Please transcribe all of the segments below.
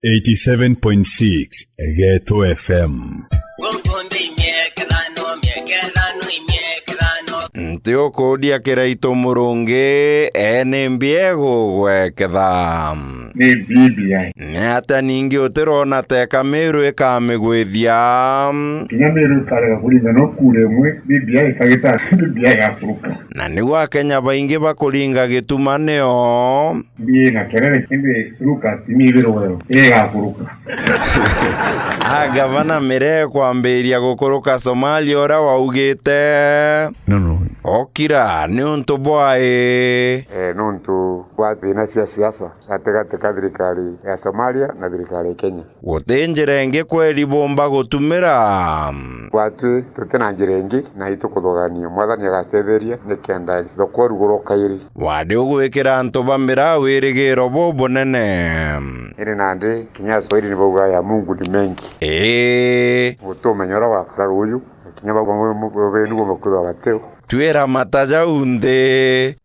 87.6 Egeto FM. Ntio kodia kiraito murungi ene mbiego gweketha ni BBI nata ningi utirona te kamiru ikamigwithia kinya miru karega kuringa no kuremwe BBI kagita BBI yafuruka na nigwa Kenya baingi bakuringa gituma nio BBI na kerere kinde ruka timibiro weo yafuruka gavana mere kwambiria gukuruka Somalia ora waugite No. okira ni untu bwae nuntu wa thina cia siasa gatagatĩ ka thirikari ya Somalia na thirikari ya Kenya gutinjira ingi kweri bomba gutumira gwatwi tutina njira ingi na itukuthoganio mwathani agatetheria nikenda thoko ruguru kairi wadi ugwikira antu bamira wirigiro bobo nene iri nandi kinya Swahili nibauga ya Mungu ni mengi gutumenyora wakara uyu kinya bagwa mubeni gumukutho bateo twira mataja unde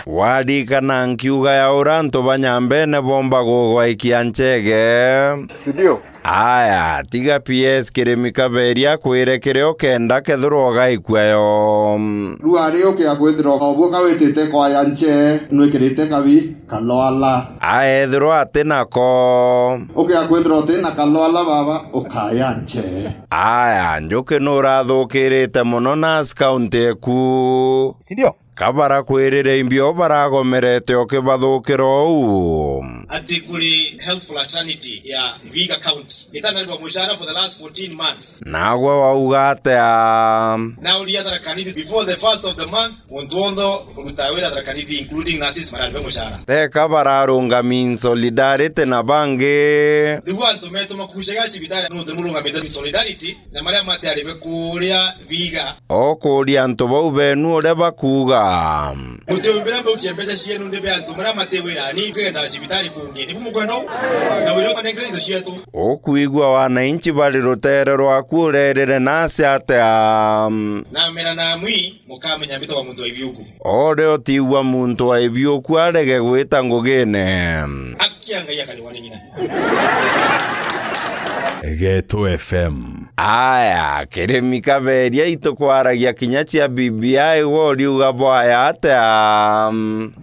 wadi kana nkiuga ya uranto banyambene bomba gugwaikia nchege sidio aya tiga PS kiremika beria kwire okenda kethuro gaikwayo ruari oke agwithiro obwo kawitite kwa yanche nwikirite kabi kaloala aethro atinako oke agwithiro tena kaloala baba okayanche aya njuke nurathukirite muno na county ku sindio kabara kwirire imbio baragomerete okibathukiro u ati kuri health fraternity ya Vihiga County itanalipwa mshahara for the last 14 months nagwa waugate now the other candidate before the first of the month untondo rutawira other candidate including nurses maralipwa mshahara te kabara runga solidarity na bange ruwa ntometo makushega sibitari no mulunga meta solidarity na maria mate alibe kuria Vihiga okuria ntu bau benu ore bakuga mutombera mbe uchembeza cienu ndebe antu maria mate wira ni kwenda sibitari kungi ni mumukweno na wira kanengere ndo cietu okuigwa wananchi bali rutere rwaku urerere nase ate na mera na mwi mukamenya mito wa muntu ibiuku ore otigwa muntu wa ibiuku arege gwita ngugine akianga yakali waningina Egeto FM. aya kiremika beria itukwaragia kinya cia BBI woriuga bwaya ate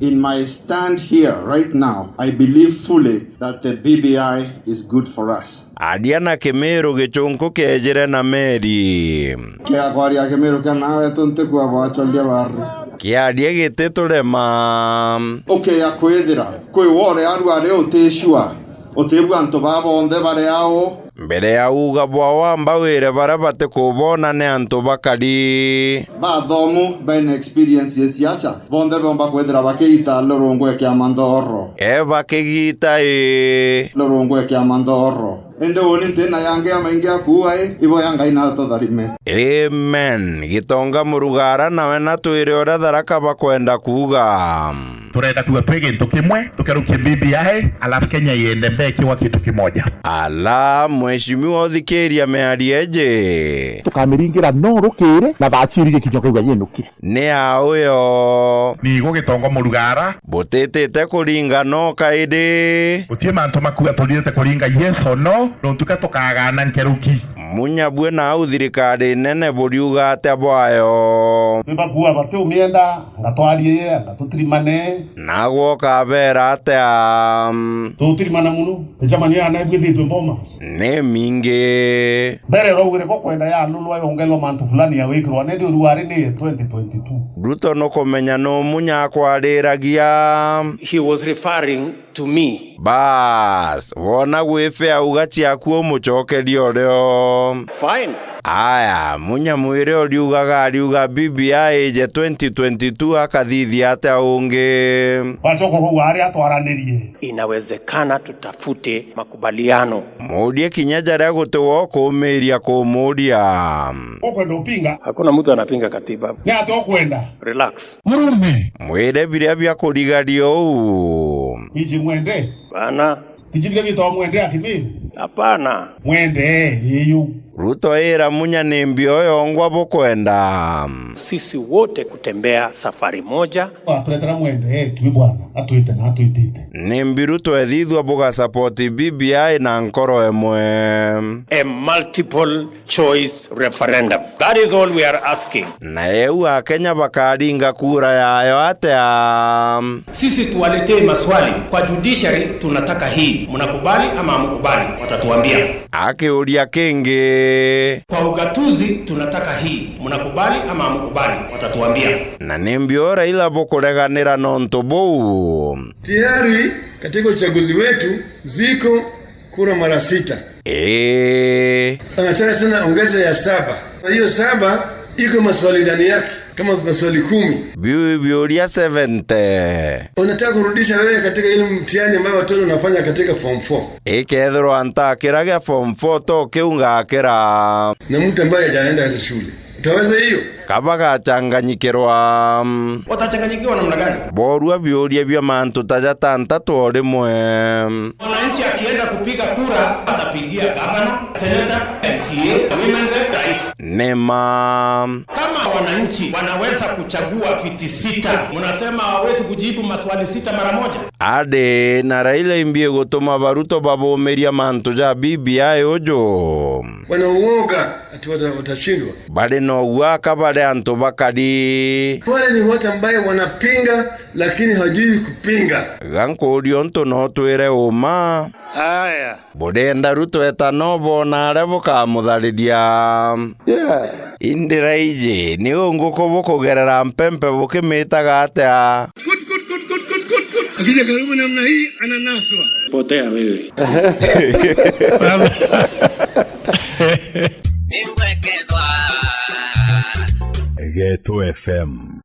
in my stand here right now I believe fully that the BBI is good for us adia na kimiru gichunku kejire na meri kia kwaria kemiru kia nawe tunte kwa bwacholdia baru kiadia gititurema oke akwithira kwi wore aruare utishua utibwa antu babonde bare ao mbere ya uga bwawamba wire bara bate kubona ne antu bakari bathomu ben experience yesiacha bonde bomba kwethira bakiita lorongwe kia mandoro bakigita lorongwe kia mandoro ende woni tena yange amaingi akuai ibo yanga ina totharime amen gitonga murugara nawe na twire ora tharaka bakwenda kuga turenda kuwa twege ntu kimwe tukerukie BBI alafu Kenya iende mbele kiwa kitu kimoja ala mheshimiwa othikiria mearieje tukamiringira no rukire na bachirige kinyoka igwa yenukire ni auyo ni gugitongo murugara butitite kuringa no kaidi utie mantu makuga tulite kuringa yes or no ntuka tukagana nkeruki munyabwe na au thirikari nene buriuga ate bwayo bibakuwa bate umienda ngatwarie ngatutirimane nagwo kabera ate tutirimana muno ejamani ana ibwithitwe bomas ni mingi bere rogire ko kwenda ya lulwa yongelo mantu fulani ya wikirwa ne ndio ruari ni 2022 ruto no kumenya no munya kwariragia he was referring to me bas wona gwife auga ciaku mucokerio ryo fine aya munya mwire oriugaga ariuga BBI je 2022 akathithia ate ungi wachoko ko wari atwaranirie inawezekana tutafute makubaliano murie kinya jaria gutiwo kumiria kumuria okwenda upinga hakuna mtu anapinga katiba ni atokwenda relax murume mwire biria bya kurigario u iji mwende bana tijibile bito mwende akimiri hapana mwende yeyu Ruto era munya nembio yongwa bukwenda Sisi wote kutembea safari moja. Tuletera mwende tu bwana atuite na atuitite. Nembi Ruto ethithwa buga support BBI na nkoro emwe. A multiple choice referendum. That is all we are asking. Na eu Kenya bakaringa kura yayo atia. Sisi tuwaletee maswali kwa judiciary, tunataka hii, mnakubali ama hamkubali, watatuambia. Akiuria kingi Kwa ugatuzi tunataka hii, mnakubali ama hamkubali, watatuambia. na nembio Raila bukureganira nonto bou. Tayari katika uchaguzi wetu ziko kura mara 6. Anataka sana ongeza ya 7. Na hiyo 7 iko maswali ndani yake kama maswali 10. Biuria 70. Unataka kurudisha wewe katika ile mtihani ambao watoto wanafanya katika form 4. Ikethro antakiraga form 4 to kiungakira Na mtu ambaye hajaenda hata shule. Utaweza hiyo? kabaga changanyikirwa. Watachanganyikiwa namna gani? Borua biuria bya mantu tajatanta torimwe. Wananchi akienda kupiga kura atapigia gavana, senator, MCA, women rep, rais. Nema Kama wananchi wanaweza kuchagua viti 6, mnasema hawezi kujibu maswali 6 mara moja? ade na Raila imbie gutuma baruto babomeria mantu ja BBI ojo. Wanauoga ati watashindwa. Bade no waka bade anto bakadi. Wale ni watu ambaye wanapinga lakini hawajui kupinga. Ganko odionto no twere uma. Haya. Bodenda Ruto etanobo na revoka mutharidia. Indira ije ni nguko bukugerera mpempe bukimitaga atia. Akija karibu namna hii ananaswa. Potea wewe. Ghetto FM.